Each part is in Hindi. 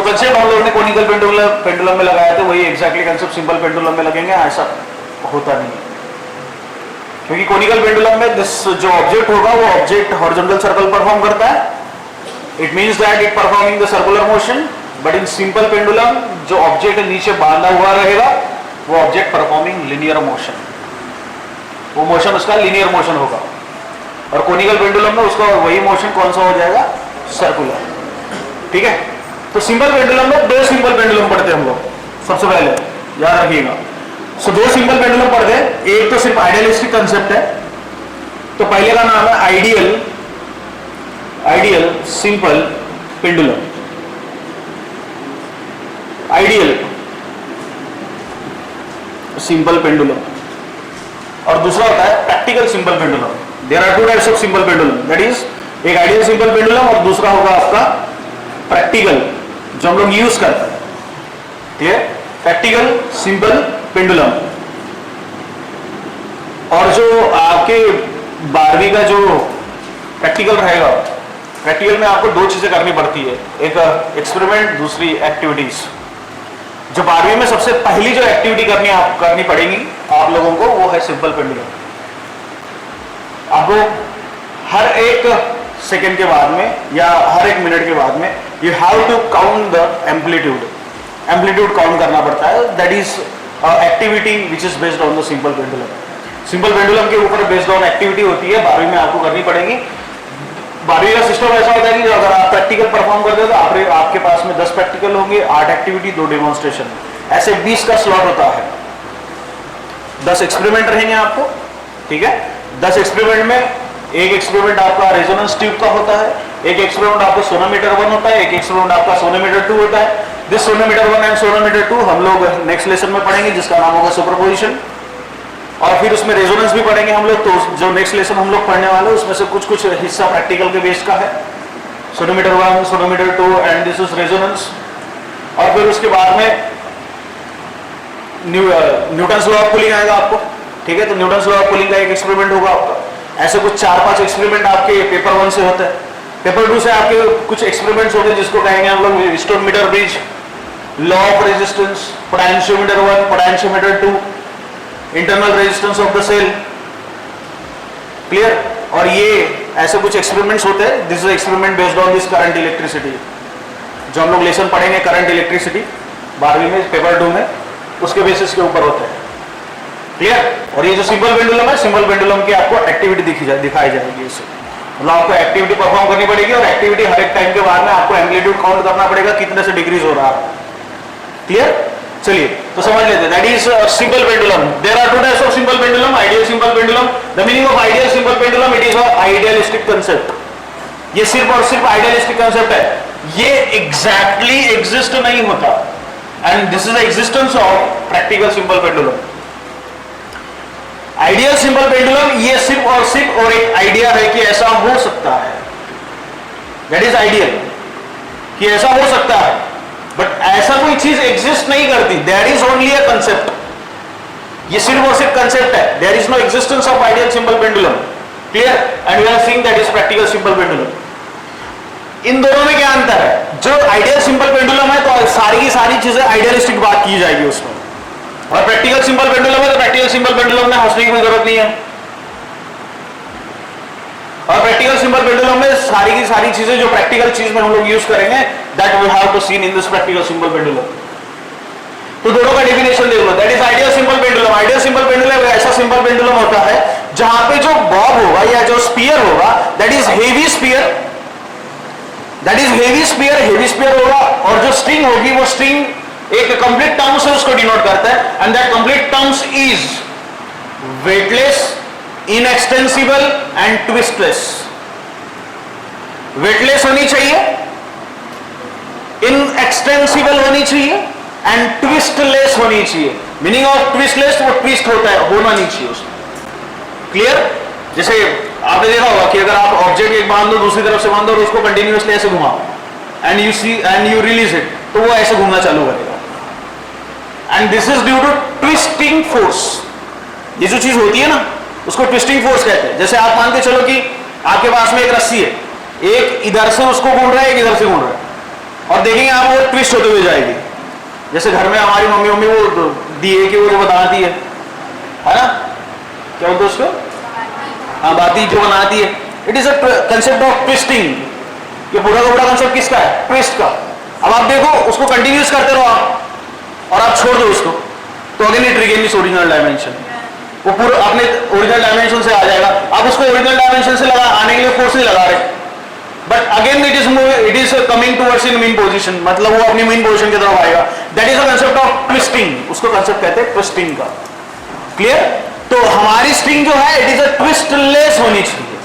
कंसेप्ट हम लोगों ने कोनिकल पेंडुलम में लगाया था, वही एग्जैक्टली कंसेप्ट सिंपल पेंडुलम में लगेंगे, ऐसा होता नहीं, क्योंकि कोनिकल पेंडुलम में दिस जो ऑब्जेक्ट होगा वो ऑब्जेक्ट हॉरिजॉन्टल सर्कल परफॉर्म करता है, it means that it performing the circular motion, but in simple pendulum जो ऑब्जेक्ट नीचे बांधा हुआ रहेगा वो ऑब्जेक्ट परफॉर्मिंग लिनियर मोशन, वो मोशन उसका लिनियर मोशन होगा, और कोनिकल पेंडुलम में उसका वही मोशन कौन सा हो जाएगा, सर्कुलर। ठीक है, तो सिंपल पेंडुलम में दो सिंपल पेंडुलम पढ़ते हैं हम लोग, सबसे पहले याद रखिएगा। सो दो सिंपल पेंडुलम पढ़ते हैं, एक तो सिर्फ आइडियलिस्टिक कंसेप्ट है, तो पहले का नाम है ideal simple pendulum, ideal simple pendulum, और दूसरा होता है practical simple pendulum. There are two types of simple pendulum, that is एक आइडियल सिंपल पेंडुलम और दूसरा होगा आपका प्रैक्टिकल, जो हम लोग यूज करते हैं। Clear, practical simple pendulum. और जो आपके 12वीं का जो प्रैक्टिकल रहेगा, प्रैक्टिकल में आपको दो चीजें करनी पड़ती है, एक एक्सपेरिमेंट, दूसरी एक्टिविटीज। जो 12वीं में सबसे पहली जो एक्टिविटी करनी पड़ेगी आप लोगों को, वो है सिंपल पेंडुलम। आपको हर एक सेकेंड के बाद में या हर एक मिनट के बाद में you have to count the amplitude count करना पड़ता है, that is activity which is based on the simple pendulum. Simple pendulum के ऊपर बेस्ड ऑन एक्टिविटी होती है, 12वीं में आपको करनी पड़ेगी। 12वीं का सिस्टम ऐसा होता है कि अगर आप प्रैक्टिकल परफॉर्म करते हो तो आपके पास में 10 प्रैक्टिकल होंगे, 8 एक्टिविटी, 2 डेमोन्स्ट्रेशन, ऐसे 20 का स्लॉट होता है। 10 एक्सपेरिमेंट रहेंगे आपको, ठीक है। 10 एक्सपेरिमेंट में एक एक्सपेरिमेंट आपका रेजोनेंस ट्यूब का होता है, एक एक्सपेरिमेंट आपका सोनोमीटर 1 होता है, एक एक्सपेरिमेंट आपका सोनोमीटर 2 होता है। दिस सोनोमीटर 1 एंड सोनोमीटर 2 हम लोग नेक्स्ट लेसन में पढ़ेंगे, जिसका नाम होगा सुपरपोजिशन, और फिर उसमें रेजोनेंस भी पढ़ेंगे हम लोग। तो जो नेक्स्ट लेसन हम लोग पढ़ने वाले हैं उसमें से कुछ कुछ हिस्सा प्रैक्टिकल के बेस का है, sonometer 1, sonometer 2 and this is resonance. और फिर उसके बाद में न्यूटन्स लॉ ऑफ कूलिंग आएगा आपको, ठीक है। तो न्यूटन्स लॉ ऑफ कूलिंग का एक एक्सपेरिमेंट होगा आपका। ऐसे कुछ 4-5 एक्सपेरिमेंट आपके पेपर 1 से होते हैं। पेपर 2 से आपके कुछ एक्सपेरिमेंट्स होंगे जिसको कहेंगे हम लोग स्टोनमीटर bridge, law of resistance, potentiometer 1, potentiometer 2, internal resistance of the cell. Clear. और ये ऐसे कुछ एक्सपेरिमेंट्स होते हैं, this is experiment based on this current electricity, जो हम लोग लेसन पढ़ेंगे करंट इलेक्ट्रिसिटी 12वीं में पेपर 2 में, उसके बेसिस के ऊपर होते हैं। क्लियर। और ये जो सिंपल पेंडुलम है, सिंपल पेंडुलम की आपको एक्टिविटी दिखाई जाएगी, इससे मतलब आपको एक्टिविटी परफॉर्म करनी पड़ेगी, और एक्टिविटी हर एक टाइम के बाद में आपको एम्पलीट्यूड काउंट करना पड़ेगा कितने से डिक्रीज हो रहा है। क्लियर। चलिए तो समझ लेते हैं, that is simple pendulum. There are two types of simple pendulum, ideal simple pendulum. The meaning of ideal simple pendulum, it is a idealistic concept. ये सिर्फ और सिर्फ आइडियलिस्टिक कंसेप्ट है, ये एग्जैक्टली एग्जिस्ट नहीं होता, and this is the existence of practical simple pendulum. Ideal simple pendulum ये सिर्फ और एक आइडिया है कि ऐसा हो सकता है, दैट इज आइडियल, कि ऐसा हो सकता है, बट ऐसा कोई चीज एग्जिस्ट नहीं करती, that is only a concept. ये सिर्फ और सिर्फ कंसेप्ट है, there is no existence of ideal simple pendulum. Clear. And we are seeing that is practical simple pendulum. इन दोनों में क्या अंतर है? जो आइडियल सिंपल पेंडुलम है तो सारी की सारी चीजें आइडियलिस्टिक बात की जाएगी उसमें, और प्रैक्टिकल सिंपल पेंडुलम है तो प्रैक्टिकल सिंपल पेंडुलम में हंसने की कोई जरूरत नहीं है, और प्रैक्टिकल सिंपल पेंडुलम में सारी की सारी चीजें जो प्रैक्टिकल चीज में हम लोग यूज करेंगे, that we have to seen in this practical simple pendulum. तो दोनों का डेफिनेशन देख लो, that is ideal simple pendulum. Ideal simple pendulum ऐसा सिंपल पेंडुलम होता है जहां पे जो बॉब होगा या जो स्पीयर होगा, that is heavy sphere, that is heavy sphere होगा, और जो स्ट्रिंग होगी वो स्ट्रिंग एक कंप्लीट टर्म से उसको डिनोट करता है, and that complete terms is weightless, inextensible and twistless. Weightless होनी चाहिए, इनएक्सटेंसिबल होनी चाहिए, एंड ट्विस्टलेस होनी चाहिए। मीनिंग ऑफ ट्विस्टलेस, वो ट्विस्ट होता है, होना नहीं चाहिए उसमें। क्लियर। जैसे आपने देखा होगा कि अगर आप ऑब्जेक्ट एक बांध दो, दूसरी तरफ से बांध दो और उसको कंटिन्यूअसली ऐसे घुमाओ, एंड यू रिलीज इट, तो वो ऐसे घूमना चालू करेगा, and this is due to twisting force. ये जो चीज होती है ना, उसको ट्विस्टिंग फोर्स कहते हैं। जैसे आप मान के चलो कि आपके पास में एक रस्सी है, एक इधर से उसको घूम रहा है, एक इधर से घूम रहा है, और देखेंगे आप वो ट्विस्ट होते हुए जाएगी। जैसे घर में हमारी मम्मी वो दिए कि वो जो बनाती है ना, क्या बोलते उसको, हाँ बाती जो बनाती है, it is a concept of twisting. ये पूरा का पूरा कंसेप्ट किसका है, ट्विस्ट का। अब आप देखो उसको कंटिन्यूस करते रहो आप और आप छोड़ दो उसको, तो again it regains original dimension, वो पूरा अपने ओरिजिनल डायमेंशन से आ जाएगा। आप उसको ओरिजिनल डायमेंशन से लगा आने के लिए फोर्स नहीं लगा रहे, but again it is coming towards in mean position, मतलब वो अपनी मीन पोजीशन की तरफ आएगा। That is the concept of twisting, उसको कंसेप्ट कहते हैं ट्विस्टिंग का। क्लियर? तो हमारी स्ट्रिंग जो है इट इज अ ट्विस्टलेस होनी चाहिए,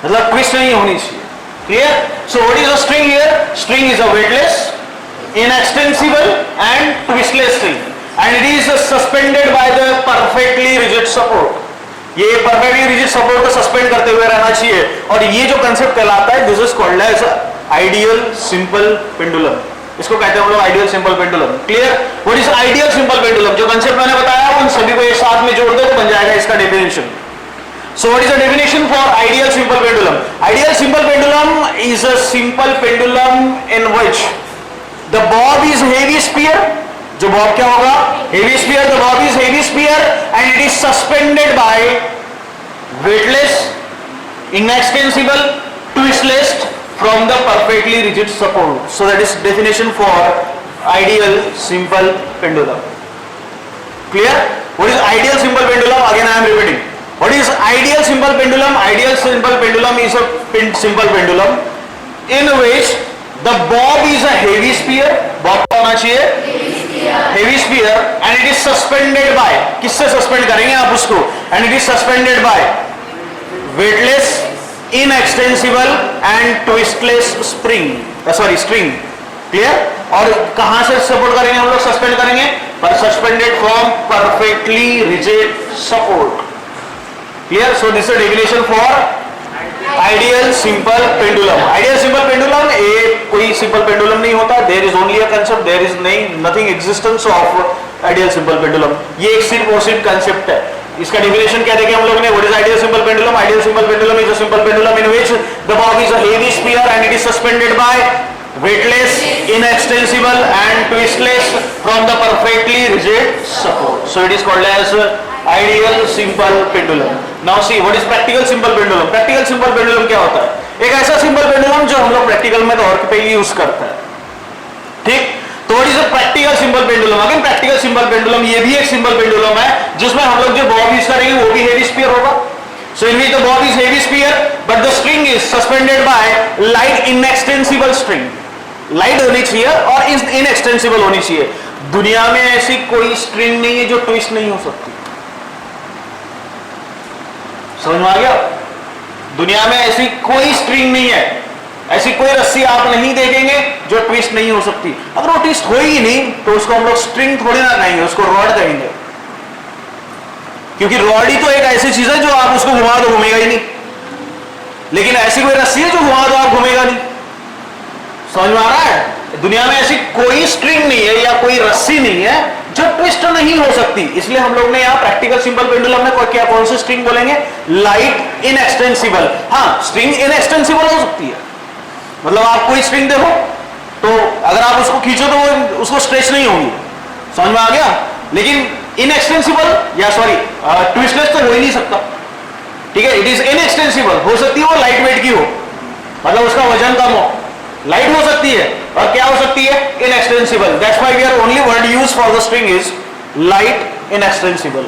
मतलब ट्विस्ट नहीं होनी चाहिए। Clear? So what is a string here? String is a weightless, inextensible and twistless string and it is suspended by the perfectly rigid support. ये perfectly rigid support को सस्पेंड करते हुए रहना चाहिए, और ये जो कंसेप्ट कहलाता है this is called as ideal simple pendulum. इसको कहते हैं हम लोग ideal simple pendulum. Clear? What is ideal simple pendulum? जो कंसेप्ट मैंने बताया उन सभी को एक साथ में जोड़ दो तो बन जाएगा इसका definition. So what is the definition for ideal simple pendulum? Ideal simple pendulum is a simple pendulum in which the bob is heavy sphere, जो bob क्या होगा, heavy sphere, the bob is heavy sphere and it is suspended by weightless, inextensible, twistless from the perfectly rigid support. So that is definition for ideal simple pendulum. Clear? What is ideal simple pendulum? Again I am repeating. What is ideal simple pendulum? Ideal simple pendulum is a simple pendulum in which the bob is a heavy sphere, bob का होना चाहिए heavy sphere and it is suspended by, किससे suspend करेंगे आप उसको, and it is suspended by weightless, inextensible and twistless string. Clear? और कहां से सपोर्ट करेंगे हम लोग, सस्पेंड करेंगे पर suspended from perfectly rigid support. Clear? So this is a definition for ideal simple pendulum. Ideal simple pendulum ये कोई simple pendulum नहीं होता, there is only a concept, there is nothing existence of ideal simple pendulum. ये एक सिर्फ और सिर्फ concept है। इसका definition क्या देखें हम लोग ने, what is ideal simple pendulum? Ideal simple pendulum is a simple pendulum in which the bob is a heavy sphere and it is suspended by weightless, inextensible and twistless from the perfectly rigid support. So it is called as ideal simple pendulum. Now see what is practical simple pendulum. Practical simple pendulum क्या होता है? एक ऐसा simple pendulum जो हम लोग प्रैक्टिकल में तौर पे यूज करते हैं। ठीक? तो what is a practical simple pendulum? Again practical simple pendulum ये भी एक simple pendulum है जिसमें हम लोग जो bob यूज करेंगे वो भी heavy sphere होगा। So in which the bob is heavy sphere but the string is suspended by light inextensible string. Light होनी चाहिए और इनएक्सटेंसिबल होनी चाहिए। दुनिया में ऐसी कोई स्ट्रिंग नहीं है जो ट्विस्ट नहीं हो सकती। समझ में आ गया? दुनिया में ऐसी कोई स्ट्रिंग नहीं है, ऐसी कोई रस्सी आप नहीं देखेंगे जो ट्विस्ट नहीं हो सकती। अगर वो ट्विस्ट होगी नहीं तो उसको हम लोग स्ट्रिंग थोड़ी ना कहेंगे, उसको रॉड कहेंगे, क्योंकि रॉड ही तो एक ऐसी चीज है जो आप उसको घुमा दो घूमेगा ही नहीं, लेकिन ऐसी कोई रस्सी है जो घुमा दो आप घूमेगा नहीं। समझ में आ रहा है? दुनिया में ऐसी कोई स्ट्रिंग नहीं है या कोई रस्सी नहीं है जो ट्विस्ट नहीं हो सकती। इसलिए हम लोग ने यहाँ प्रैक्टिकल सिंपल पेंडुलम में क्या कौन सी स्ट्रिंग बोलेंगे, लाइट इनएक्सटेंसिबल। हाँ, स्ट्रिंग इनएक्सटेंसिबल हो सकती है, मतलब आप कोई स्ट्रिंग देखो तो अगर आप उसको खींचो तो वो उसको स्ट्रेच नहीं होगी। समझ में आ गया? लेकिन इनएक्सटेंसिबल या सॉरी ट्विस्टलेस तो हो ही नहीं सकता। ठीक है, इट इज इनएक्सटेंसिबल, हो सकती है वो लाइट वेट की हो, मतलब उसका वजन कम हो, लाइट हो सकती है, और क्या हो सकती है, inextensible. That's why we are only word use for the string is light inextensible.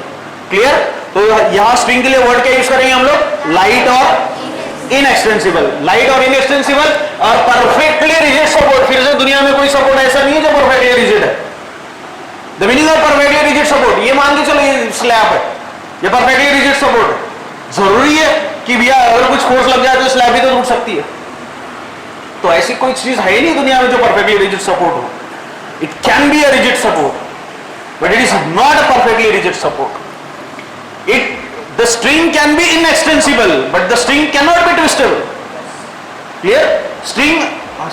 Clear? तो यहां स्ट्रिंग के लिए वर्ड क्या यूज करेंगे हम लोग, लाइट और इनएक्सटेंसिबल। लाइट और इनएक्सटेंसिबल और परफेक्टली रिजिड सपोर्ट। फिर से दुनिया में कोई सपोर्ट ऐसा नहीं है जो परफेक्टली रिजिड है। The meaning of perfectly rigid support, ये मान के चलो ये स्लैब है, ये परफेक्टली रिजिड सपोर्ट है। जरूरी है कि भैया अगर कुछ फोर्स लग जाए तो स्लैब भी तो टूट सकती है। तो ऐसी कोई चीज है ही नहीं दुनिया में जो परफेक्टली रिजिड सपोर्ट हो। It can be a rigid support but it is not a perfectly rigid support. The string can be inextensible but the string can not be twistable. Clear? String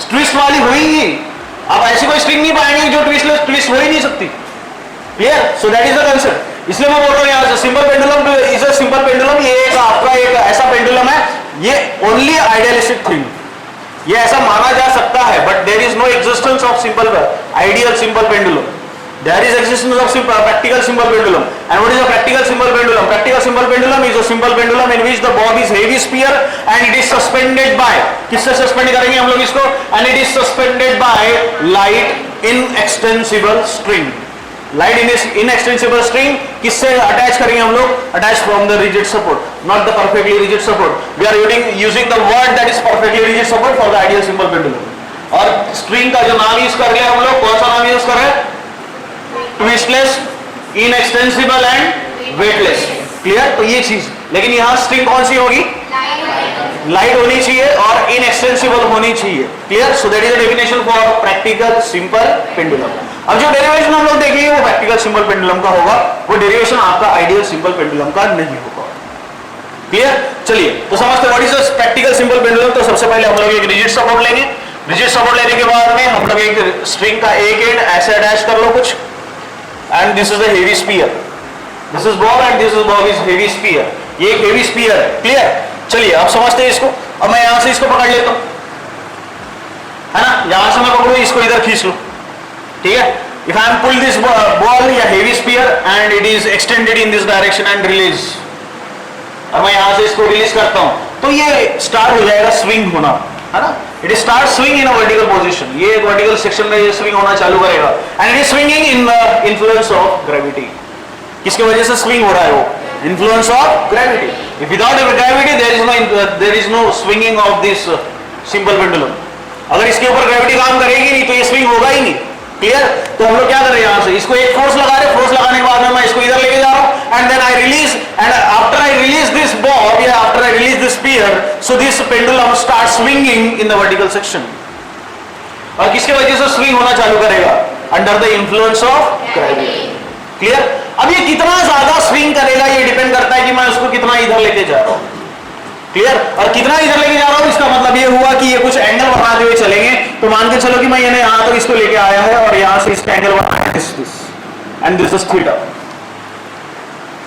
twist वाली होगी, आप ऐसी कोई स्ट्रिंग नहीं पाएंगे जो ट्विस्ट हो ही नहीं सकती। Clear? So that is the concept. इसलिए मैं बोल रहा हूं यहां से simple pendulum is a simple pendulum. ये एक आपका एक ऐसा पेंडुलम है, ये ओनली आइडियलिस्टिक थिंग। ये ऐसा माना जा सकता है, but there is no existence of simple ideal simple pendulum. There is existence of practical simple pendulum. And what is a practical simple pendulum? Practical simple pendulum is a simple pendulum in which the bob is heavy sphere and it is suspended by, किससे सस्पेंड करेंगे हम लोग इसको? And it is suspended by light inextensible string. Light inextensible string किससे अटैच करेंगे हम लोग? Attached from the rigid support, not the perfectly rigid support. We are using the word that is perfectly rigid support for the ideal simple pendulum. और string का जो नाम यूज कर रहे हैं हम लोग, कौन सा नाम यूज कर रहे हैं? ट्विस्टलेस, इनएक्सटेंसिबल एंड वेटलेस. क्लियर? तो ये चीज, लेकिन यहां स्ट्रिंग कौन सी होगी? लाइट होनी चाहिए और इनएक्सटेंसिबल होनी चाहिए. Clear? So that is the definition for practical simple pendulum. अब जो डेरिवेशन हम लोग देखेंगे वो प्रैक्टिकल सिंपल पेंडुलम का होगा, वो डेरिवेशन आपका आइडियल सिंपल पेंडुलम का नहीं होगा. क्लियर? चलिए तो समझते हैं what is the practical simple pendulum. तो सबसे पहले हम लोग एक रिजिड सपोर्ट लेंगे. रिजिड सपोर्ट लेने के बाद में हम लोग एक स्ट्रिंग का एक एंड ऐसे अटैच कर लो कुछ, and this is the heavy sphere. This is bob and this is bob is heavy sphere. ये एक heavy sphere है. क्लियर? चलिए आप समझते हैं इसको. अब मैं यहां से इसको पकड़ लेता हूं, है ना? यहां से मैं पकड़ू, इसको इधर खींच लूं. ठीक है? If I am pull this ball या heavy sphere and it is extended in this direction and release, अब मैं यहां से इसको रिलीज करता हूं तो ये स्टार्ट हो जाएगा स्विंग होना, है ना? It start swing in a vertical position. ये एक vertical section में ये swing होना चालू करेगा. And it is swinging in the influence of gravity. किसके वजह से swing हो रहा है वो? Influence of gravity. If without gravity there is no swinging of this simple pendulum. अगर इसके ऊपर gravity काम करेगी नहीं तो ये swing होगा ही नहीं. क्लियर? तो हम लोग क्या कर रहे हैं यहाँ से? इसको एक फोर्स लगा रहे, फोर्स लगाने के बाद में मैं इसको इधर लेके जा रहा हूँ and then I release, and after I release this bob, yeah, after I release this spear, so this pendulum starts swinging in the vertical section. और किसके वजह से swing होना चालू करेगा? Under the influence of gravity. Clear? अब ये कितना ज्यादा swing करेगा ये डिपेंड करता है कि मैं उसको कितना इधर लेके जा रहा हूँ. क्लियर? और कितना इधर लेके जा रहा हूं, इसका मतलब ये हुआ कि ये कुछ एंगल बनाते हुए चलेंगे. तो मान के चलो कि मैं यानी यहां तो इसको लेके आया है और यहां से इसका एंगल बनाया this and this is theta.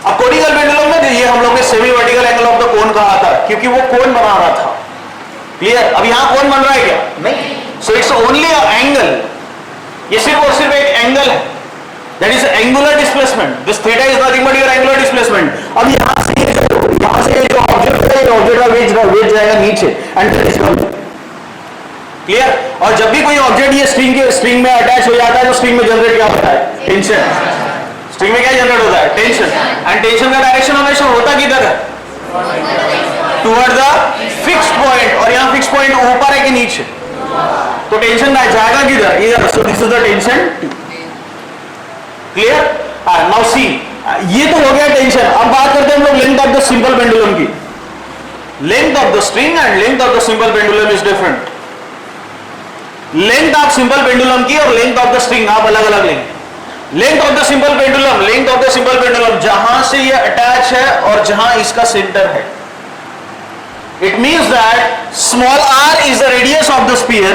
अब कोनिकल पेंडुलम में ये हम लोग ने semi vertical angle of the cone कहा था क्योंकि वो कोन बना रहा था. क्लियर? अब यहां कोन बन रहा है क्या? नहीं. So it's only a angle. ये सिर्फ और सिर्फ एक एंगल है. That is angular displacement. This theta is nothing but your angular displacement. अब यहां से जो ऑब्जेक्ट है, ऑब्जेक्ट का वेट जाएगा नीचे एंड क्लियर. और जब भी कोई ऑब्जेक्ट ये स्ट्रिंग में अटैच हो जाता है तो स्ट्रिंग में जनरेट क्या होता है? टेंशन. स्ट्रिंग में क्या जनरेट होता है? टेंशन. एंड टेंशन का डायरेक्शन हमेशा होता किधर है? Toward the fixed point. और यहाँ फिक्स्ड पॉइंट ऊपर है कि नीचे? तो टेंशन जाएगा किधर? इधर. सो this is the tension. Clear? Now see, ये तो हो गया टेंशन. अब बात करते हैं हम लोग length of the simple pendulum की. Length of the string and length of the simple pendulum is different. Length of simple pendulum की और लेंथ ऑफ द स्ट्रिंग आप अलग अलग लेंगे. Length of the simple pendulum जहां से ये अटैच है और जहां इसका सेंटर है. It means that small r is the radius of the sphere.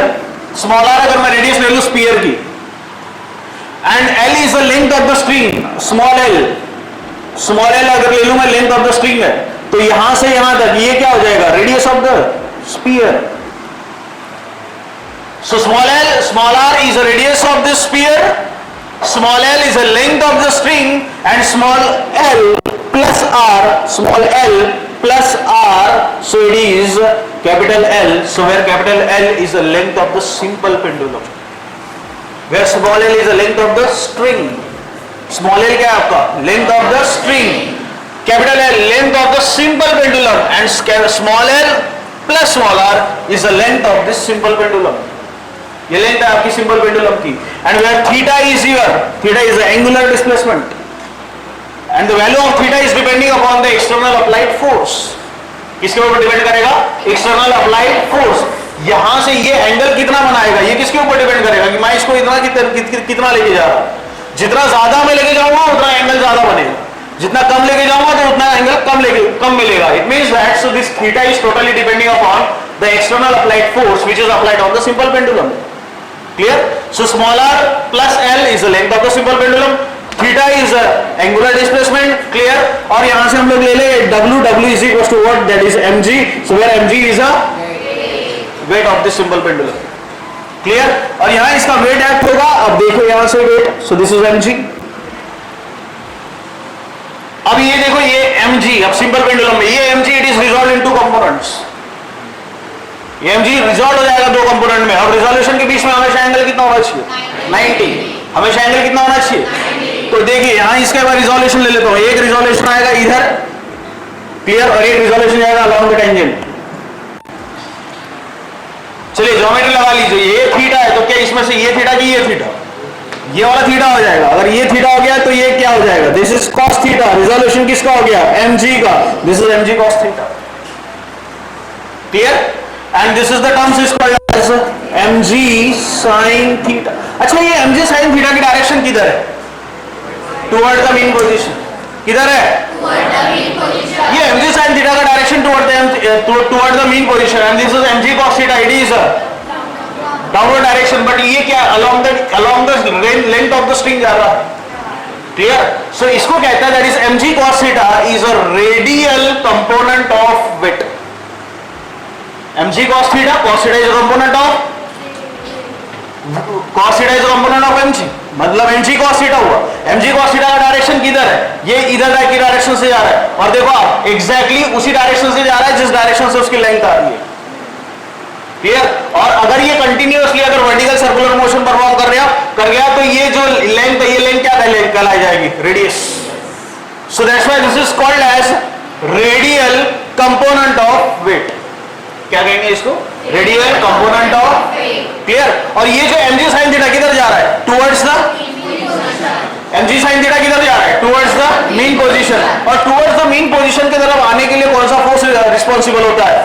Small r अगर मैं रेडियस ले लूं स्फीयर की, and L is the length of the string. Small l अगर ले लूं मैं लेंथ ऑफ द स्ट्रिंग है, तो यहां से यहां तक ये क्या हो जाएगा? Radius of the sphere. So small r is the radius of this sphere, small l is the length of the string, and small l plus r, small l plus r, so it is capital L. So where capital L is the length of the simple pendulum, where small l is the length of the string. Small l क्या है आपका? Length of the string. Capital L length of the simple pendulum, and small l plus small r is the length of this simple pendulum. ये लेंथ है आपकी सिंपल पेंडुलम की. And where theta is here, theta is the angular displacement and the value of theta is depending upon the external applied force. किसके ऊपर डिपेंड करेगा? External applied force. यहां से ये एंगल कितना बनाएगा, ये किसके ऊपर डिपेंड करेगा कि मैं इसको इतना कितना लेके जा रहा हूं. जितना ज्यादा मैं लेके जाऊंगा उतना एंगल ज्यादा बनेगा, जितना कम लेके जाऊंगा तो उतना एंगल कम मिलेगा. It means that so this theta is totally depending upon the external applied force which is applied on the simple pendulum. Clear? So small r plus L is the length of the simple pendulum. Theta is the angular displacement. Clear? और यहाँ से हम लोग ले ले W is equals to what? That is mg. So where mg is a weight of this simple pendulum. Clear? और यहां इसका वेट एक्ट होगा। अब देखो यहां से weight, so this is mg। अब ये देखो ये mg, अब सिंपल पेंडुलम में ये mg it is resolve in two components. ये mg रिजॉल्व हो जाएगा दो कंपोनेंट में। अब रिजोल्यूशन के बीच में हमेशा एंगल कितना होना चाहिए? 90। हमेशा एंगल कितना होना चाहिए? तो देखिए यहां इसके बाद रिजोल्यूशन ले लेता हूं। एक रिजोल्यूशन आएगा इधर, क्लियर, और एक रिजोल्यूशन आएगा अलोंग द टेंजेंट। चलिए ज्योमेट्री लगा लीजिए। ये थीटा है तो क्या इसमें से ये थीटा की ये थीटा, ये वाला थीटा हो जाएगा। अगर ये थीटा हो गया तो ये क्या हो जाएगा? This is cos theta. Resolution किसका हो गया? mg का। This is mg cos theta. Clear? And this is the terms is called as mg sin theta. अच्छा ये mg sin थीटा की डायरेक्शन किधर है? Toward the mean position. किधर है? ये mg sin थीटा का direction toward the mean position and this is mg cos theta. It is downward direction, but ये क्या along the length of the string जा रहा है। क्लियर? सो इसको कहता है that is mg cos theta is a radial component of weight. mg cos theta, cos theta is a component of mg, मतलब mg cos थीटा हुआ। mg cos थीटा का डायरेक्शन किधर है? ये इधर की डायरेक्शन से जा रहा है। और देखो आप एग्जैक्टली उसी डायरेक्शन से जा रहा है जिस डायरेक्शन से उसकी लेंथ आ रही है। क्लियर? और अगर ये कंटिन्यूअसली अगर वर्टिकल सर्कुलर मोशन परफॉर्म कर गया तो ये जो लेंथ है, ये लेंथ क्या कहलाई जाएगी? Radius. So that's why this is called as radial component of weight. क्या कहेंगे इसको? Radial component of. क्लियर? और ये जो mg sin थीटा किधर जा रहा है? Towards the mg sin theta किधर जा रहा है? Towards the mean position. और टुवर्ड्स द मीन पोजीशन की तरफ आने के लिए कौन सा फोर्स रिस्पॉन्सिबल होता है?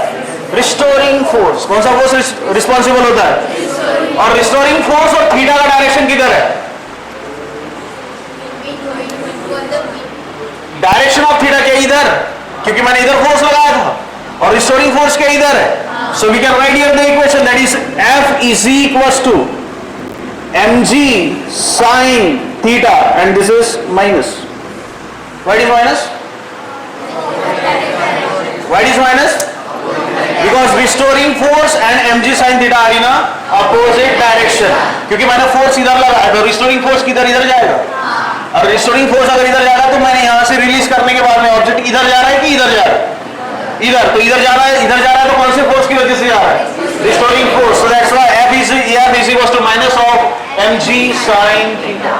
Restoring force. कौन सा फोर्स रिस्पॉन्सिबल होता है? और रिस्टोरिंग फोर्स और थीटा का डायरेक्शन किधर है? डायरेक्शन ऑफ थीटा क्या इधर? क्योंकि मैंने इधर फोर्स लगाया था। और रिस्टोरिंग फोर्स क्या इधर है? So we can write here the equation that is F is equals to mg sin theta and this is minus. What is minus? What is minus? Because restoring force and mg sin theta are in a opposite direction। क्योंकि मैंने फोर्स इधर लगाया तो रिस्टोरिंग फोर्स किधर इधर जाएगा। और रिस्टोरिंग फोर्स अगर इधर जा रहा है तो मैंने यहां से रिलीज करने के बाद में ऑब्जेक्ट इधर जा रहा है कि इधर जा रहा है? इधर। तो इधर जा रहा है तो कौन से फोर्स की वजह से जा रहा है? Restoring force. So that's why F is equals to minus of mg sin theta।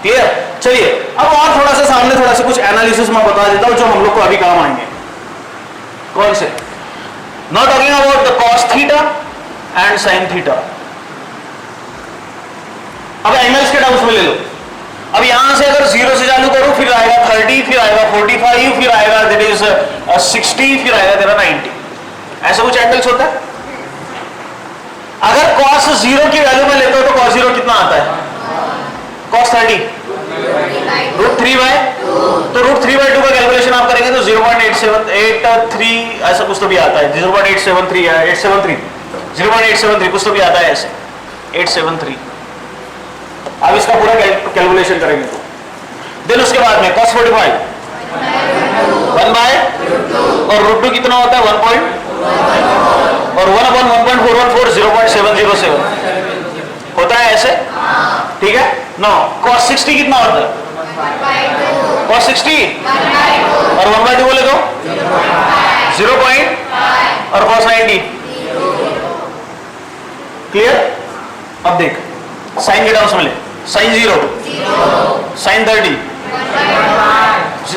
Clear? चलिए अब और थोड़ा सा सामने थोड़ा सा कुछ एनालिसिस मैं बता देता हूं जो हम लोग को अभी काम आएंगे। कौन से? Now talking about the cos theta and sin theta। अब एंगल्स के टर्म्स में ले लो। अब यहां से अगर 0 से चालू करूं फिर आएगा 30, फिर आएगा 45, फिर आएगा दैट इज 60, फिर आएगा तेरा 90। ऐसा कुछ एंगल्स होता है। अगर cos 0 की वैल्यू में लेते हो तो cos 0 कितना आता है? cos 30 √3/2। तो √3/2 का कैलकुलेशन आप करेंगे तो 0.873 ऐसा कुछ तो भी आता है। 0.873 है, 0.873 कुछ तो भी आता है ऐसे 873। अब इसका पूरा कैलकुलेशन करेंगे तो देन उसके बाद में cos 45 1/2 और √2 कितना होता है? 1 और 1/1.414 0.707 होता है ऐसे। ठीक है? नो cos 60 कितना होता है? cos 60 और 1/2 बोले तो 0. और cos 90। क्लियर? अब देख साइन के टर्म्स में ले। साइन 0, साइन 30,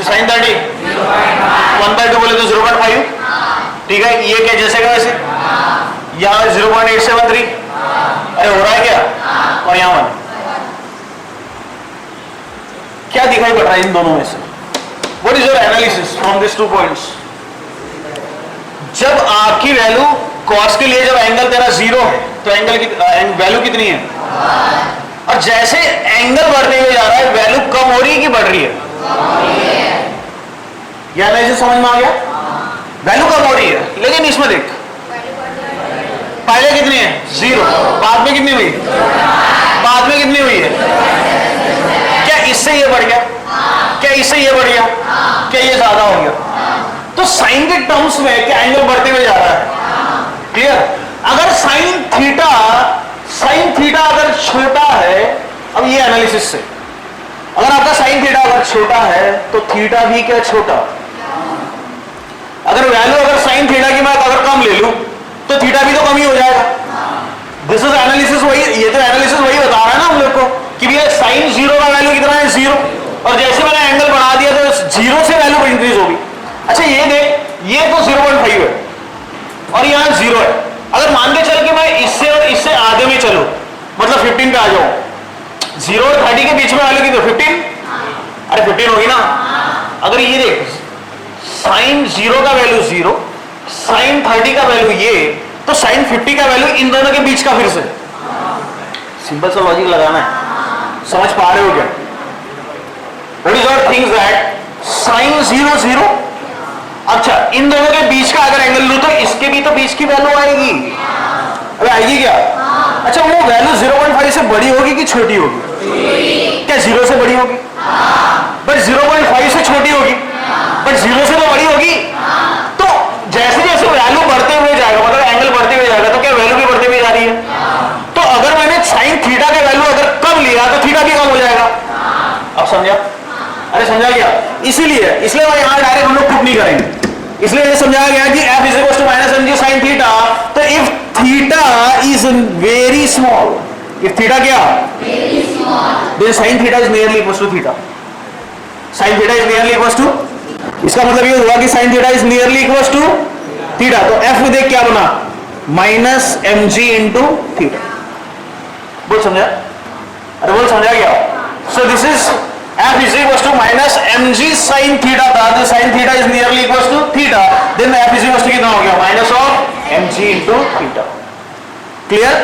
साइन 30 1/2 बोले तो 0.5। ठीक है? ये क्या जैसे का वैसे यहाँ 0.873। अरे हो रहा है क्या? और यहाँ 1। क्या दिखाई पड़ रहा है इन दोनों में से? What is your analysis from this 2 points? जब आपकी वैल्यू cos के लिए जब एंगल तेरा 0 है तो एंगल की वैल्यू कितनी है? और जैसे एंगल बढ़ते हुए जा रहा है वैल्यू कम हो रही है कि बढ़ रही है? या एनालिसिस समझ में आ गया? वैल्यू कम हो रही है, लेकिन इसमें देख पहले कितनी है? 0। बाद में कितनी हुई? बाद में कितनी हुई है? क्या इससे ये बढ़ गया? क्या इससे ये बढ़ गया? क्या ये ज्यादा हो गया? तो साइन के टर्म्स में क्या एंगल बढ़ते हुए जा रहा है? क्लियर? अगर साइन थीटा अगर छोटा है, अब ये एनालिसिस से, अगर आपका साइन थीटा अगर छोटा है तो थीटा भी क्या छोटा, अगर वैल्यू अगर साइन थीटा की मैं अगर कम ले लूं तो थीटा भी तो कम ही हो जाएगा। दिस इज एनालिसिस, वही ये तो एनालिसिस वही बता रहा है ना हम लोग को कि भैया साइन जीरो का वैल्यू कितना है, जीरो, और जैसे मैंने एंगल बढ़ा दिया तो जीरो से वैल्यू इंक्रीज होगी। अच्छा ये देख, ये तो 0.5 है और यहाँ 0 है, अगर मान के चल कि मैं इससे और इससे आधे में चलूं, मतलब 15 पे आ जाऊं, 0 और 30 के बीच में वैल्यू कितनी, 15, अरे 15 होगी ना। अगर ये देख साइन 0 का वैल्यू 0, साइन 30 का वैल्यू ये, तो साइन 50 का वैल्यू इन दोनों के बीच का, फिर से सिंपल सा लॉजिक लगाना है, समझ पा रहे हो क्या? What is our things that sine 0 0, अच्छा इन दोनों के बीच का अगर एंगल लूं तो इसके भी तो बीच की वैल्यू आएगी, अरे आएगी क्या? अच्छा वो वैल्यू 0.5 से बड़ी होगी कि छोटी होगी? क्या 0 से बड़ी होगी? बट 0.5 से छोटी होगी, बट 0 से तो बड़ी होगी। तो जैसे जैसे वैल्यू बढ़ते हुए जाएगा, मतलब एंगल बढ़ते हुए जाएगा, तो क्या वैल्यू भी बढ़ती हुई जा रही है? तो अगर मैंने साइन थीटा का वैल्यू अगर कम लिया तो थीटा भी कम हो जाएगा। अब समझा? अरे समझा गया? इसलिए मैं यहां डायरेक्ट हम लोग पुट नहीं करेंगे, इसलिए ये समझाया गया कि f is equal to minus mg sin theta. तो if theta is very small, if theta क्या, very small, then sin theta is nearly equal to theta, sin theta is nearly equal to, इसका मतलब ये हुआ कि sin theta is nearly equal to theta. तो f में देख क्या बना, माइनस mg इंटू थीटा। बोल समझा? अरे बोल समझा गया? सो this is f is equals to minus mg sin theta था, तो sin theta is nearly equals to theta, then f is equals to कितना हो गया, minus of mg into theta। Clear?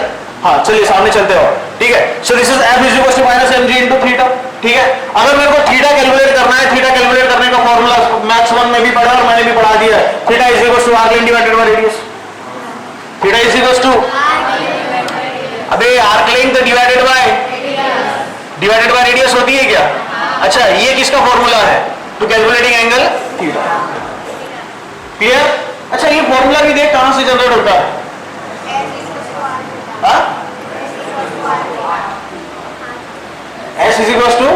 हाँ चलिए सामने चलते हो, ठीक है। सो this is f is equals to minus mg into theta, ठीक है। अगर मेरे को थीटा कैलकुलेट करना है, थीटा कैलकुलेट करने का फॉर्मूला मैथ्स 1 में भी पढ़ा और मैंने भी पढ़ा दिया है, theta is equals to arc length divided by radius. Theta is equals to, अबे arc length divided by radius होती है क्या? अच्छा ये किसका फॉर्मूला है, to calculating angle theta. Clear? अच्छा ये फॉर्मूला भी देख कहां से जनरेट होता है, S इज इक्वल टू,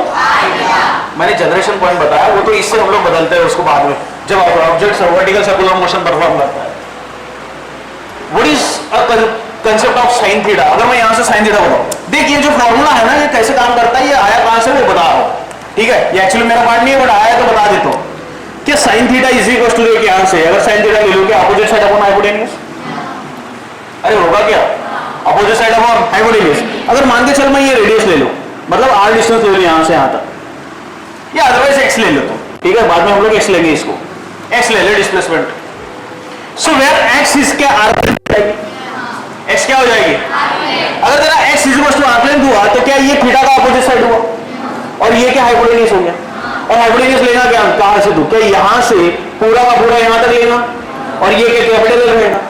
मैंने जनरेशन पॉइंट बताया, वो तो इससे हम लोग बदलते हैं उसको बाद में, जब object vertical circular motion perform करता है। What is a concept of sine theta? अगर मैं यहां से साइन थीटा बताऊं, देख ये जो फॉर्मूला है ना, ये कैसे काम करता है, ये आया कहां से वो बता रहा हूं, ठीक है। ये एक्चुअली मेरा पार्ट नहीं है, बट आया तो बता देता हूं कि sine theta is equal to, देखिए यहां से अगर साइन थीटा ले लो क्या, अपोजिट साइड अपॉन हाइपोटेन्यूज, अरे होगा क्या, अपोजिट साइड अपॉन हाइपोटेन्यूज। अगर मान के चल मैं ये रेडियस ले लूं, मतलब r डिस्टेंस ले लो यहां से यहां तक, या अदरवाइज x ले लो तो, ठीक है, बाद में हम लोग x लेंगे, इसको x ले ले displacement. So where x is क्या, r जाएगी, x क्या हो जाएगी, अगर तेरा x is equal to arc length हुआ तो क्या ये थीटा का अपोजिट साइड हुआ, और ये क्या हाइपोटेन्यूज हो गया, और हाइपोटेन्यूज लेना क्या कहां से, तू क्या यहां से पूरा का पूरा यहां तक लेना, और ये क्या कैपिटल एल रहेगा,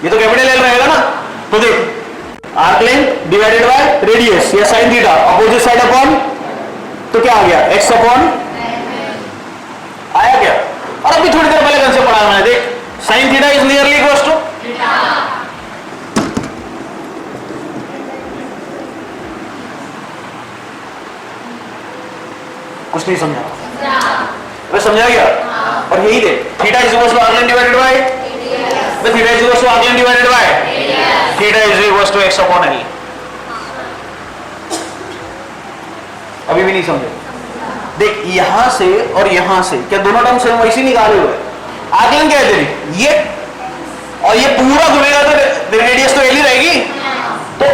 ये तो कैपिटल एल रहेगा ना। तो देख arc length divided by radius या sine theta, opposite side upon, तो क्या आ गया, x अपॉन, आया क्या? और अभी थोड़ी देर पहले कंसेप्ट पढ़ाया मैंने, देख sine theta is nearly equal to, कुछ नहीं समझा, वे समझा गया? और यही दे theta is equal to arc length divided by, theta is equal to arc length divided by, theta is equal to x upon l। अभी भी नहीं समझे? देख यहां से और यहां से क्या दोनों टर्म सेम वैसे निकाले हुए, आर्क लेंथ क्या है तेरी ये, और ये पूरा घूमेगा तो रेडियस तो l ही रहेगी, तो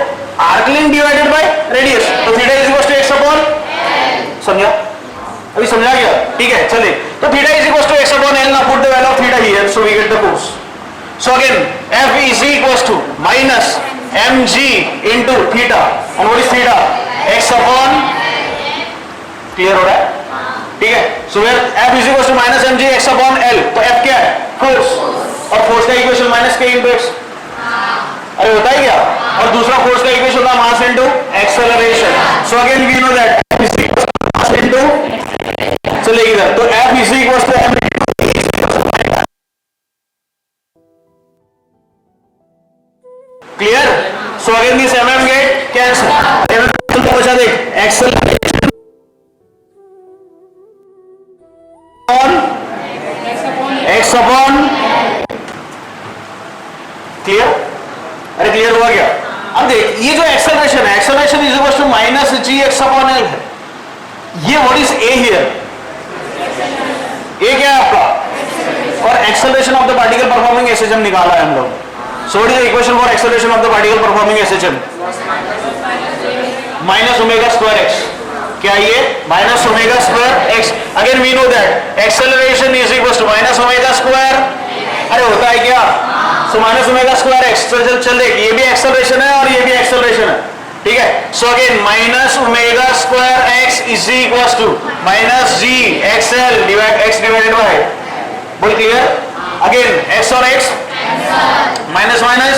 arc length divided by radius, तो theta is equal to x upon l। समझा? अभी समझा गया? ठीक है चलिए, तो theta is equal to x upon l, now put the value of theta here, so we get the force. So again f is equal to minus mg into theta, and what is theta, x upon, clear हो रहा है? ठीक है। So where f is equal to minus mg x upon l, तो f क्या है, फोर्स, और फोर्स का equation minus k into x, अरे होता है क्या, और दूसरा फोर्स का इक्वेशन होता है mass into acceleration. So again we know that f is equal to mass into, चलिए इधर, तो f is equal to m again this mm get cancel, तो बचा देख acceleration on x upon, clear? अरे क्लियर हुआ क्या? अब देख ये जो एक्सेलरेशन है, acceleration is equal to minus g x upon l है। ये what is a here? A क्या है आपका? और acceleration of the particle performing SHM निकाला है हम लोग। So what is the equation for acceleration of the particle performing SHM? Minus omega square x. क्या ये? Minus omega square x. Again we know that acceleration is equal to minus omega square, अरे होता है क्या? So minus omega square x. चल देख, ये भी एक्सेलरेशन है और ये भी एक्सेलरेशन है, ठीक है? So again minus omega square x is equal to minus g x l x divided by, बोल क्लियर? अगेन एक्स और x minus minus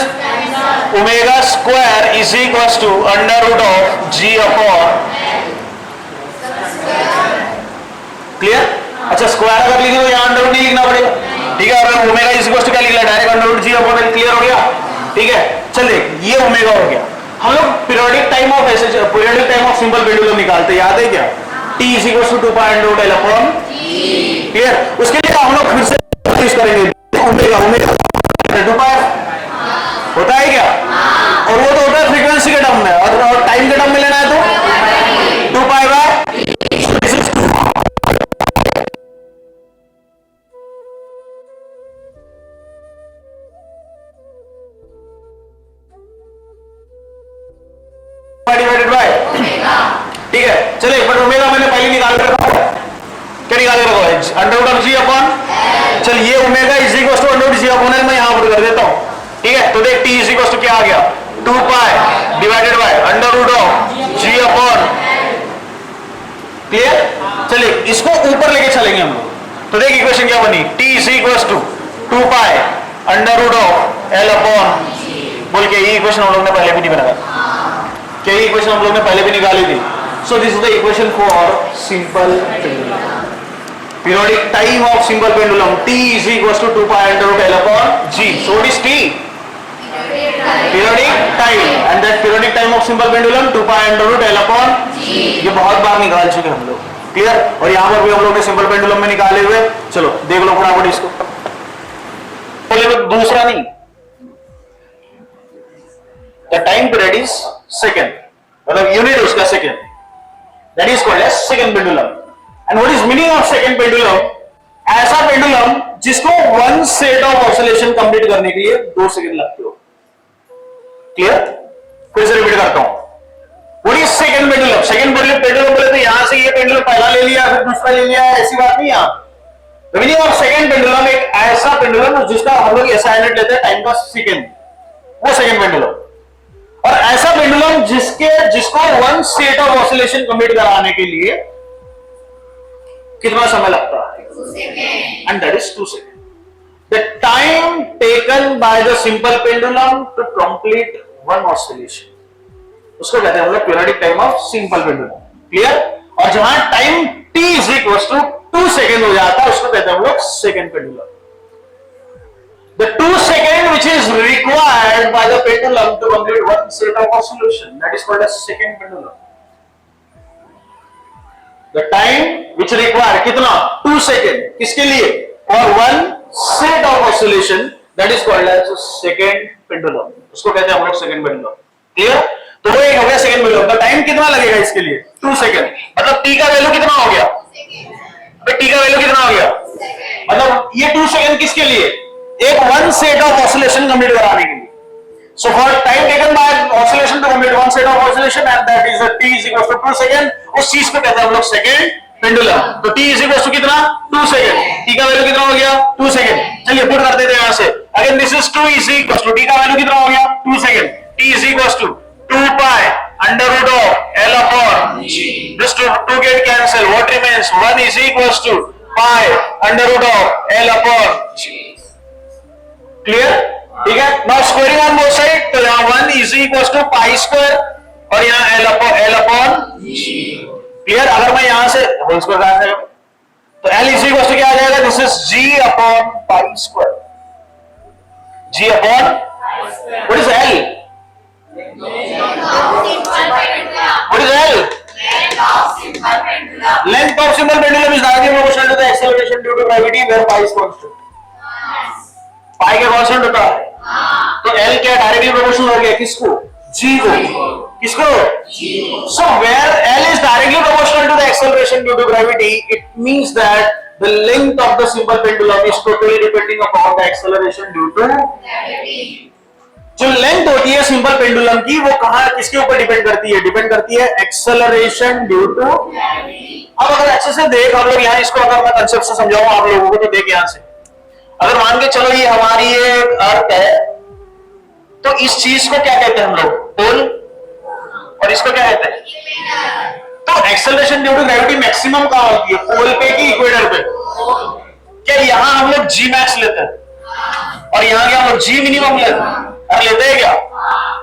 omega square is equal to under root of g upon, clear? अच्छा स्क्वायर अगर लिखे तो यहाँ अंडर रूट नहीं लिखना पड़ेगा, ठीक है? और ओमेगा इज इक्वल टू क्या लिखना? Direct under root g upon L. Clear हो गया? ठीक है, चल देख ये ओमेगा हो गया। हम लोग periodic time of periodic time of simple pendulum निकालते, याद है क्या? t is equal to 2 pi under root l upon, clear? उसके लिए हम लोग फिर से यूज करेंगे ओमेगा, ओमेगा 2 पाई होता है क्या? और वो तो होता है फ्रीक्वेंसी के टर्म में, और टाइम के टर्म में लेना है तो 2 पाई बाय डिवाइडेड बाय, ठीक है? चलिए बट ओमेगा मैंने पहले निकाल कर रखा है, क्या निकाल कर रखा है? Under root of g upon, चल ये omega is equal to under root g upon l मैं यहां पर कर देता हूं, ठीक है? तो देख t इज इक्वल टू क्या आ गया? 2 pi divided by under root of g upon, clear? चलिए इसको ऊपर लेके चलेंगे हम लोग, तो देख इक्वेशन क्या बनी? t is equal to 2 pi under root of l upon, बोल के ये इक्वेशन हम लोग ने पहले भी नहीं बनाया, क्या ये इक्वेशन हम लोग ने पहले भी निकाली थी? So this is the equation for simple pendulum, periodic time of simple pendulum t is equal to 2 pi under root l upon g। So what is t? Periodic time, and that periodic time of simple pendulum 2 pi under root l upon g। ये बहुत बार निकाल चुके हम लोग, क्लियर? और यहां पर भी हम लोग ने सिंपल पेंडुलम में निकाले हुए। चलो देख लो फटाफट इसको, पहले दूसरा नहीं, the time period is second, मतलब यूनिट उसका second, that is called as second pendulum. And what is meaning of second pendulum? ऐसा पेंडुलम जिसको one set of oscillation complete करने के लिए 2 सेकंड लगते हो, क्लियर? फिर से रिपीट करता हूं, what is second pendulum? Second pendulum बोले तो यहां से ये पेंडुलम पहला ले लिया फिर दूसरा ले लिया, ऐसी बात नहीं है। The meaning of second pendulum एक ऐसा पेंडुलम जिसका हम लोग ऐसा यूनिट लेते हैं टाइम का सेकंड, वो सेकंड पेंडुलम। और ऐसा पेंडुलम जिसको one state of oscillation complete कराने के लिए कितना समय लगता है? 2 second, and that is 2 second. The time taken by the simple pendulum to complete one oscillation, उसको कहते हैं हम लोग periodic time of simple pendulum, clear? और जहां time t is equal to 2 second हो जाता है उसको कहते हैं हम लोग second pendulum. The 2 seconds which is required by the pendulum to complete one set of oscillation, that is called as second pendulum. The time which required कितना? 2 seconds, किसके लिए? For one set of oscillation, that is called as second pendulum. उसको कहते हैं हम लोग second pendulum. Clear? तो वो एक हो गया second pendulum. तो टाइम कितना लगेगा इसके लिए? 2 seconds. मतलब t का वैल्यू कितना हो गया? t का वैल्यू कितना हो गया? मतलब ये 2 सेकंड किसके लिए? एक one set of oscillation complete कराने के लिए। So for time taken by oscillation to complete one set of oscillation and that is t is equal to 2 second, उस चीज को कहते हैं हम लोग सेकंड पेंडुलम। तो t इज इक्वल टू कितना? 2 सेकंड। t का वैल्यू कितना हो गया? 2 सेकंड। चलिए पुट कर देते हैं यहां से। Again this is 2 is equal to t का वैल्यू कितना हो गया? 2 second. t is equal to 2 pi under root of l upon g। This 2 get cancel, what remains? 1 is equal to pi under root of l upon g। Clear? ठीक है? Now squaring on both side, तो यहां 1 is equal to pi square और यहां l अपॉन g। क्लियर? अगर मैं यहां से होल स्क्वायर कर दूं तो l इज इक्वल टू क्या आ जाएगा? This is g upon pi square. g upon what is l? What is L? Length of simple pendulum is directly proportional to the acceleration due to gravity where pi is constant. पाई क्या कांस्टेंट होता है? तो L क्या डायरेक्टली प्रोपोर्शनल हो गया किसको? G को. किसको? G. So where L is directly proportional to the acceleration due to gravity, it means that the length of the simple pendulum is totally depending upon the acceleration due to gravity. जो लेंथ होती है सिंपल पेंडुलम की वो कहां किसके ऊपर डिपेंड करती है? डिपेंड करती है एक्सेलरेशन ड्यू टू ग्रेविटी. अब अगर अच्छे से देख हम लोग यहाँ इसको अगर मैं कंसेप्ट से समझाऊं आप लोगों को तो देख यहां से अगर मान के चलो ये हमारी ये अर्थ है तो इस चीज को क्या कहते हैं हम लोग? पोल. और इसको क्या कहते हैं? तो acceleration due to gravity maximum कहां होती है? पोल पे कि इक्वेटर पे? क्या यहां हम लोग जी मैक्स लेते हैं और यहां क्या हम लोग जी मिनिमम लेते हैं क्या?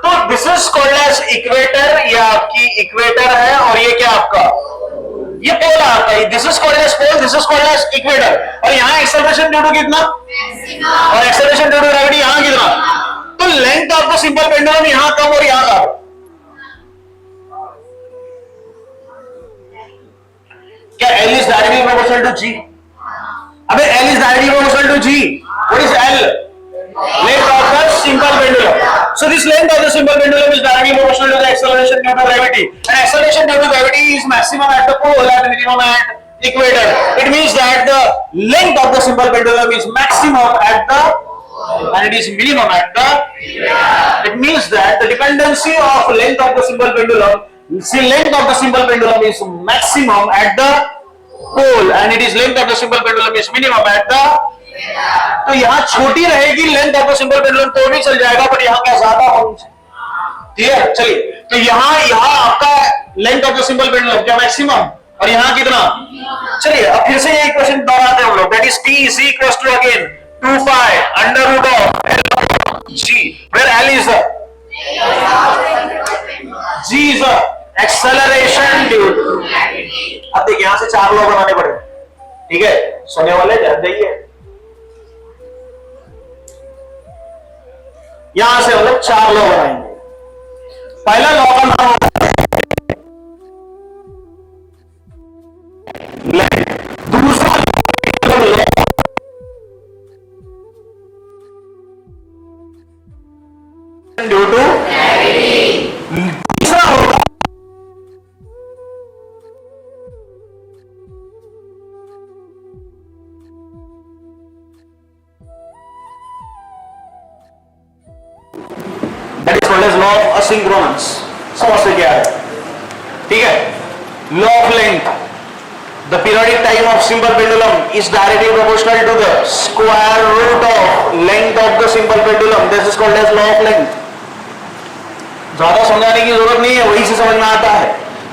तो this is called as equator. ये आपकी इक्वेटर है और ये क्या आपका? ये पोल आता है. This is called as pole, this is called as equator. और यहां एक्सेलरेशन ड्यू टू कितना? और एक्सेलरेशन ड्यू टू ग्रेविटी यहां कितना? तो length of the simple pendulum यहां कम और यहां कम. क्या L is directly proportional to G? अबे L is directly proportional to G. What is L? Length of the simple pendulum. So this length of the simple pendulum is directly proportional to the acceleration due to gravity. And acceleration due to gravity is maximum at the pole and minimum at equator. It means that the length of the simple pendulum is maximum at the and it is minimum at the. It means that the dependency of length of the simple pendulum. See, length of the simple pendulum is maximum at the pole and it is length of the simple pendulum is minimum at the. तो यहां छोटी रहेगी length of the simple pendulum तो भी चल जाएगा बट यहां क्या ज्यादा होनी चाहिए. ठीक है चलिए तो यहां आपका length of the simple pendulum क्या मैक्सिमम और यहां कितना? चलिए अब फिर से ये इक्वेशन दोहराते हैं हम लोग. That is T is equals to again 2 pi under root of L G where L is G is acceleration due to gravity. अब देखिए यहां से 4 लॉ बनाने पड़े. ठीक है सोने वाले ध्यान दीजिए. यहां से हम लोग 4 लॉ बनाएंगे. पहला लॉ का नाम दूसरा ड्यू टू तीसरा होगा लॉ ऑफ असिंक्रोनस. समझते क्या है? ठीक है. Law of length. The periodic time of simple pendulum is directly proportional to the square root of length of the simple pendulum. This is called as law of length. ज्यादा समझाने की जरूरत नहीं है वही से समझ में आता है.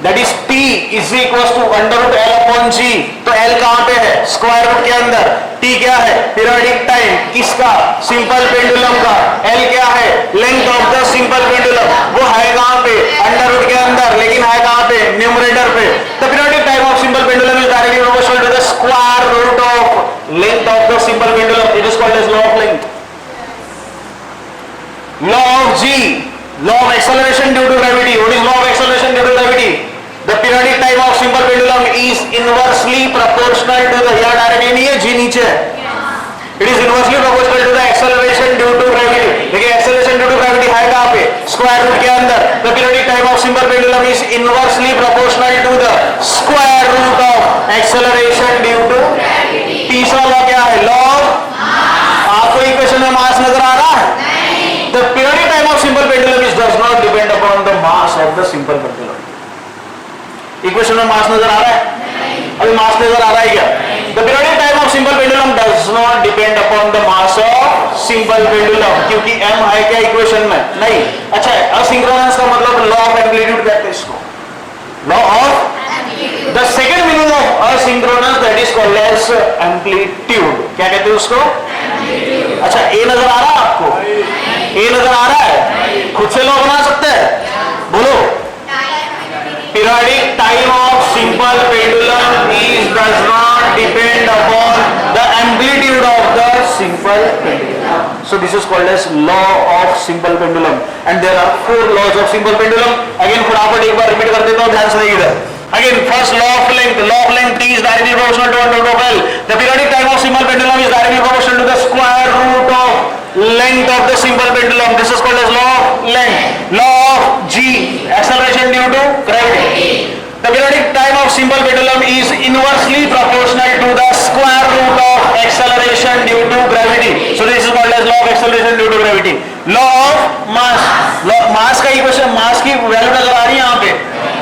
That is T is equals to under root L upon G. तो L कहां पे है? स्क्वायर रूट के अंदर. T क्या है? पीरियोडिक टाइम किसका? सिंपल पेंडुलम का. L क्या है? Length of the simple pendulum. वो है कहां पे? अंडर रूट के अंदर लेकिन है कहां पे? न्यूमरेटर पे. The periodic time of simple pendulum is directly proportional to the square root of length of the simple pendulum. It is called as law of length. Law of G. Law of acceleration due to gravity. What is law of acceleration due to gravity? The periodic time of simple pendulum is inversely proportional to the यहाँ डायरेक्टली नहीं है G नीचे है. It is inversely proportional to the acceleration due to gravity. देखिए acceleration due to gravity है कहाँ पे? स्क्वायर रूट के अंदर. The periodic time of simple pendulum is inversely proportional to the square root of acceleration due to gravity. तीसरा लॉ क्या है? लॉ आपको इक्वेशन में मास नजर आ रहा है? The periodic time of simple pendulum is does not depend upon the mass of the simple pendulum. Equation में मास नजर आ रहा है? अभी मास नजर आ रहा है क्या? The periodic time of simple pendulum does not depend upon the mass of simple pendulum क्योंकि m है क्या इक्वेशन में? नहीं. अच्छा असिंक्रोनस का मतलब लॉ ऑफ एम्पलीट्यूड कहते हैं इसको. Law of the second meaning of asynchronous that is called as amplitude. क्या कहते हैं उसको? अच्छा ए नजर आ रहा है आपको? ए नजर आ रहा है? खुद से लोग बना सकते हैं? बोलो. Periodic time of simple pendulum is does not depend upon the amplitude of the simple pendulum. So this is called as law of simple pendulum, and there are 4 laws of simple pendulum. Again फटाफट एक बार रिपीट कर देता हूँ, ध्यान से देखिए इधर. Again, first law of length. Law of length T is directly proportional to 1 over L. The periodic time of simple pendulum is directly proportional to the square root of length of the simple pendulum. This is called as law of length. Law of G, acceleration due to gravity. The periodic time of simple pendulum is inversely proportional to the square root of acceleration due to gravity. So this is called as law of acceleration due to gravity. Law of mass. Mass का इक्वेशन, मास की वैल्यू नजर आ रही है यहाँ पे,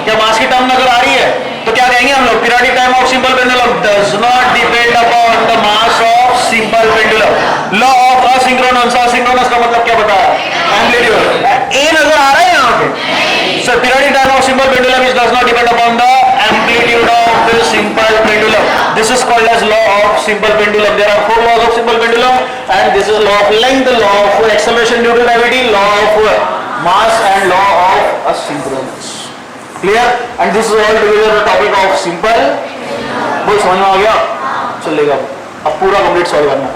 क्या मास की टर्म नजर आ रही है? तो क्या कहेंगे हम लोग? Periodic time of simple pendulum does not depend upon the mass of simple pendulum. Law of asynchronous. Asynchronous का मतलब क्या बताया? एम्पलीट्यूड. ए नजर आ रहा है यहाँ पे. So periodic time of simple pendulum is does not depend upon the amplitude of the simple pendulum. This is called as law of simple pendulum. There are 4 laws of simple pendulum, and this is law of length, law of acceleration due to gravity, law of mass, and law of asynchronous. Clear? And this is all together the topic of simple. बोल समझ में आ गया? चलेगा. अब पूरा कंप्लीट सॉल्व करना.